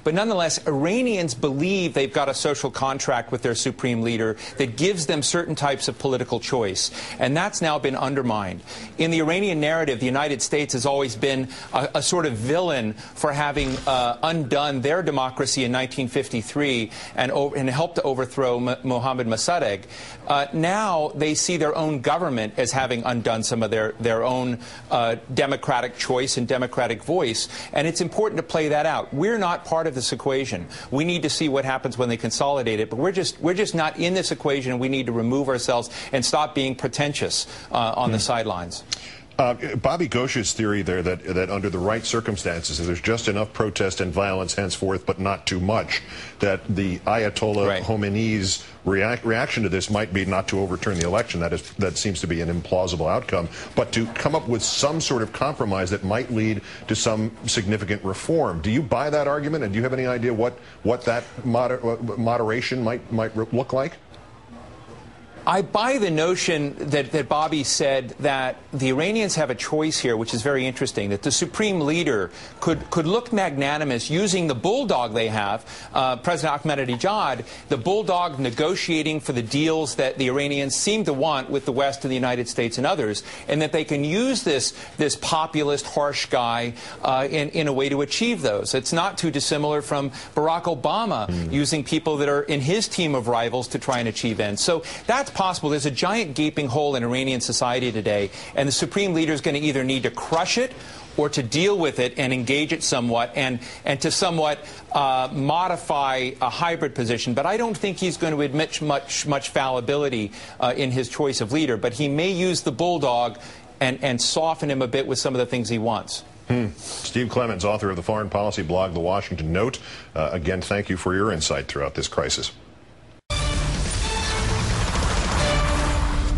But nonetheless, Iranians believe they've got a social contract with their supreme leader that gives them certain types of political choice. And that's now been undermined. In the Iranian narrative, the United States has always been a sort of villain for having undone their democracy in 1953 and helped to overthrow Mohammad Mossadegh. Now they see their own government as having undone some of their own democratic choice and democratic voice, and it's important to play that out. We're not part of this equation. We need to see what happens when they consolidate it, but we're just not in this equation, and we need to remove ourselves and stop being pretentious on the sidelines. Bobby Ghosh's theory there that under the right circumstances, there's just enough protest and violence henceforth, but not too much, that the Ayatollah Khomeini's reaction to this might be not to overturn the election. That seems to be an implausible outcome, but to come up with some sort of compromise that might lead to some significant reform. Do you buy that argument, and do you have any idea what that moderation might look like? I buy the notion that Bobby said that the Iranians have a choice here, which is very interesting, that the supreme leader could look magnanimous using the bulldog they have, President Ahmadinejad, the bulldog negotiating for the deals that the Iranians seem to want with the West and the United States and others, and that they can use this populist, harsh guy in a way to achieve those. It's not too dissimilar from Barack Obama using people that are in his team of rivals to try and achieve ends. So that's possible. There's a giant gaping hole in Iranian society today, and the supreme leader is going to either need to crush it or to deal with it and engage it somewhat and to somewhat modify a hybrid position. But I don't think he's going to admit much fallibility in his choice of leader, but he may use the bulldog and soften him a bit with some of the things he wants. Steve Clemons, author of the foreign policy blog The Washington Note. Again, thank you for your insight throughout this crisis.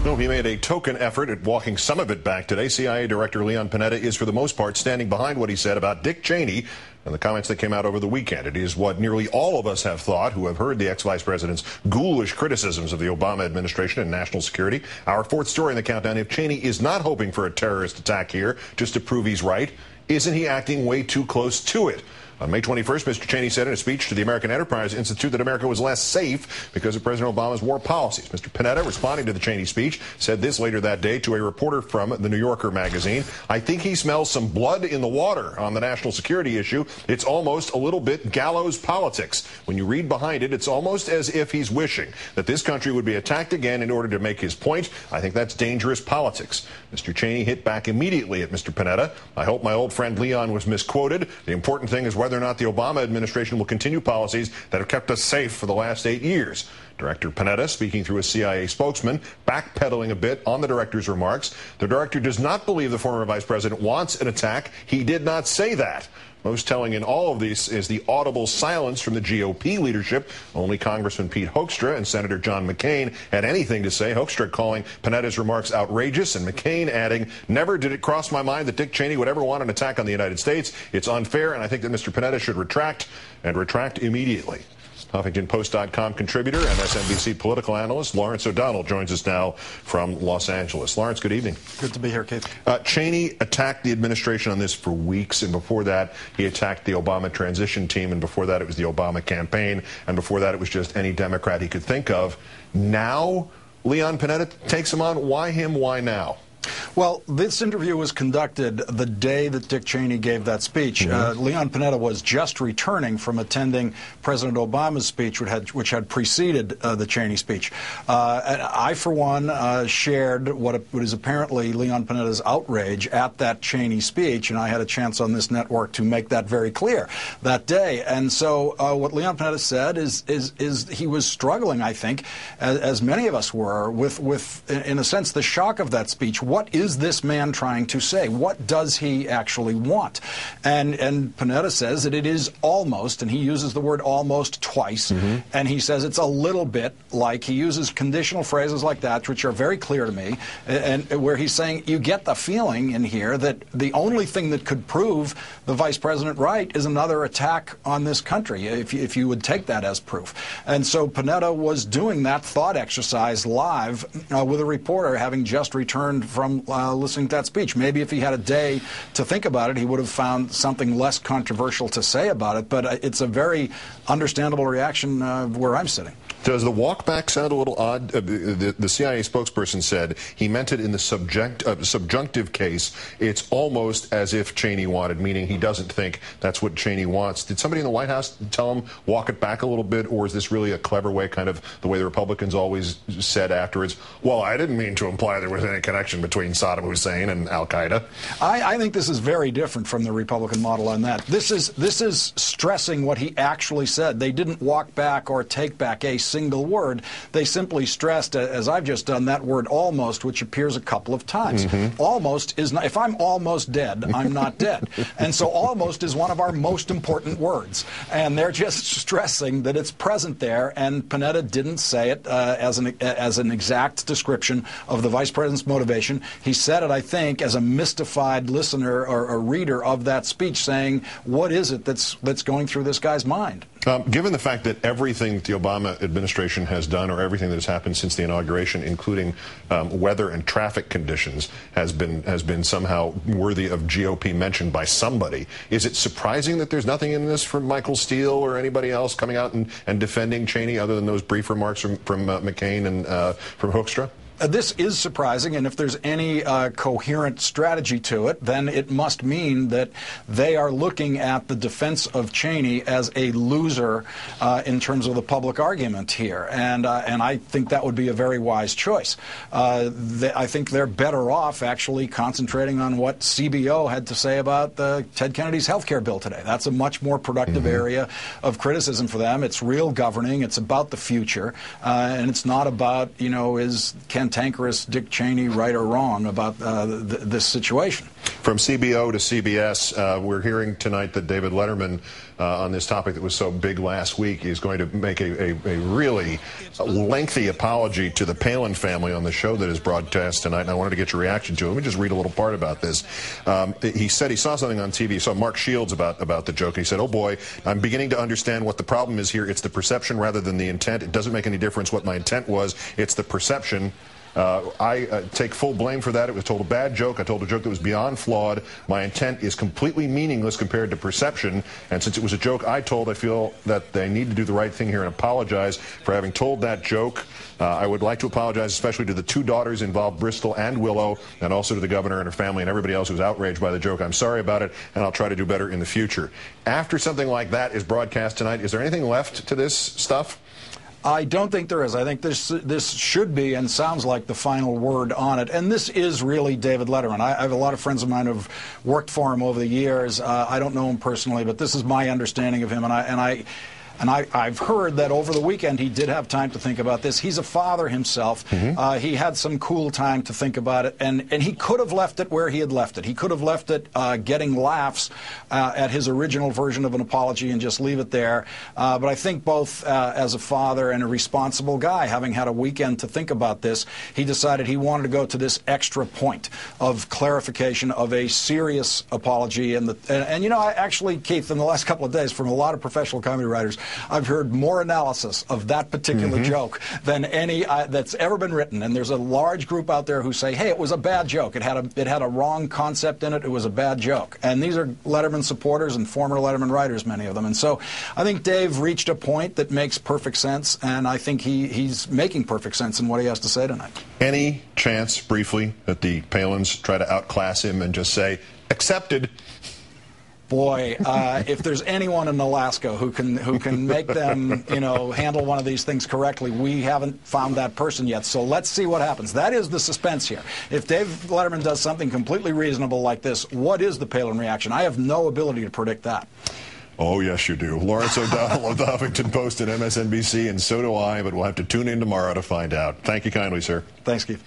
No, he made a token effort at walking some of it back today. CIA Director Leon Panetta is, for the most part, standing behind what he said about Dick Cheney and the comments that came out over the weekend. It is what nearly all of us have thought who have heard the ex-vice president's ghoulish criticisms of the Obama administration and national security. Our fourth story in the countdown: if Cheney is not hoping for a terrorist attack here just to prove he's right, isn't he acting way too close to it? On May 21st, Mr. Cheney said in a speech to the American Enterprise Institute that America was less safe because of President Obama's war policies. Mr. Panetta, responding to the Cheney speech, said this later that day to a reporter from the New Yorker magazine: "I think he smells some blood in the water on the national security issue. It's almost a little bit gallows politics. When you read behind it, it's almost as if he's wishing that this country would be attacked again in order to make his point. I think that's dangerous politics." Mr. Cheney hit back immediately at Mr. Panetta. "I hope my old friend Leon was misquoted. The important thing is whether or not the Obama administration will continue policies that have kept us safe for the last 8 years. Director Panetta, speaking through a CIA spokesman, backpedaling a bit on the director's remarks. The director does not believe the former vice president wants an attack. He did not say that. Most telling in all of this is the audible silence from the GOP leadership. Only Congressman Pete Hoekstra and Senator John McCain had anything to say, Hoekstra calling Panetta's remarks outrageous and McCain adding, "Never did it cross my mind that Dick Cheney would ever want an attack on the United States. It's unfair, and I think that Mr. Panetta should retract, and retract immediately." HuffingtonPost.com contributor, MSNBC political analyst Lawrence O'Donnell joins us now from Los Angeles. Lawrence, good evening. Good to be here, Keith. Cheney attacked the administration on this for weeks, and before that he attacked the Obama transition team, and before that it was the Obama campaign, and before that it was just any Democrat he could think of. Now Leon Panetta takes him on. Why him? Why now? Well, this interview was conducted the day that Dick Cheney gave that speech. Leon Panetta was just returning from attending President Obama's speech, which had preceded the Cheney speech. And I, for one, shared what is apparently Leon Panetta's outrage at that Cheney speech, and I had a chance on this network to make that very clear that day. And so what Leon Panetta said is he was struggling, I think, as many of us were, with in a sense, the shock of that speech. What is this man trying to say? What does he actually want? And Panetta says that it is almost, and he uses the word almost twice, and he says it's a little bit like, he uses conditional phrases like that, which are very clear to me, and where he's saying you get the feeling in here that the only thing that could prove the vice president right is another attack on this country, if you would take that as proof. And so Panetta was doing that thought exercise live with a reporter having just returned from from listening to that speech. Maybe if he had a day to think about it, he would have found something less controversial to say about it. But it's a very understandable reaction where I'm sitting. Does the walk back sound a little odd? The CIA spokesperson said he meant it in the subjunctive case. It's almost as if Cheney wanted, meaning he doesn't think that's what Cheney wants. Did somebody in the White House tell him walk it back a little bit, or is this really a clever way, kind of the way the Republicans always said afterwards, well, I didn't mean to imply there was any connection between Saddam Hussein and al-Qaeda? I think this is very different from the Republican model on that. This is stressing what he actually said. They didn't walk back or take back a single word. They simply stressed, as I've just done, that word almost, which appears a couple of times. Almost is not, if I'm almost dead, I'm not dead. And so almost is one of our most important words. And they're just stressing that it's present there, and Panetta didn't say it as an exact description of the vice president's motivation. He said it, I think, as a mystified listener or a reader of that speech, saying, what is it that's going through this guy's mind? Given the fact that everything the Obama administration has done, or everything that has happened since the inauguration, including weather and traffic conditions, has been somehow worthy of GOP mention by somebody, is it surprising that there's nothing in this from Michael Steele or anybody else coming out and defending Cheney, other than those brief remarks from McCain and from Hoekstra? This is surprising, and if there's any coherent strategy to it, then it must mean that they are looking at the defense of Cheney as a loser in terms of the public argument here, and I think that would be a very wise choice. I think they're better off actually concentrating on what CBO had to say about Ted Kennedy's health care bill today. That's a much more productive area of criticism for them. It's real governing. It's about the future, and it's not about, is cantankerous Dick Cheney right or wrong about this situation. From CBO to CBS, we're hearing tonight that David Letterman, on this topic that was so big last week, is going to make a really lengthy apology to the Palin family on the show that is broadcast tonight, and I wanted to get your reaction to it. Let me just read a little part about this. He said he saw something on TV, he saw Mark Shields about the joke, and he said, oh boy, I'm beginning to understand what the problem is here. It's the perception rather than the intent. It doesn't make any difference what my intent was. It's the perception. I take full blame for that. It was told a bad joke. I told a joke that was beyond flawed. My intent is completely meaningless compared to perception. And since it was a joke I told, I feel that they need to do the right thing here and apologize for having told that joke. I would like to apologize especially to the two daughters involved, Bristol and Willow, and also to the governor and her family and everybody else who was outraged by the joke. I'm sorry about it, and I'll try to do better in the future. After something like that is broadcast tonight, is there anything left to this stuff? I don't think there is. I think this should be and sounds like the final word on it. And this is really David Letterman. I have a lot of friends of mine who have worked for him over the years. I don't know him personally, but this is my understanding of him. And I've heard that over the weekend he did have time to think about this. He's a father himself. He had some cool time to think about it, and he could have left it where he had left it. He could have left it getting laughs at his original version of an apology and just leave it there. But I think both as a father and a responsible guy, having had a weekend to think about this, he decided he wanted to go to this extra point of clarification of a serious apology. And actually, Keith, in the last couple of days, from a lot of professional comedy writers, I've heard more analysis of that particular joke than any that's ever been written. And there's a large group out there who say, hey, it was a bad joke. It had a wrong concept in it. It was a bad joke. And these are Letterman supporters and former Letterman writers, many of them. And so I think Dave reached a point that makes perfect sense, and I think he's making perfect sense in what he has to say tonight. Any chance, briefly, that the Palins try to outclass him and just say, accepted? Boy, if there's anyone in Alaska who can make them, handle one of these things correctly, we haven't found that person yet. So let's see what happens. That is the suspense here. If Dave Letterman does something completely reasonable like this, what is the Palin reaction? I have no ability to predict that. Oh, yes, you do. Lawrence O'Donnell of the Huffington Post and MSNBC, and so do I, but we'll have to tune in tomorrow to find out. Thank you kindly, sir. Thanks, Keith.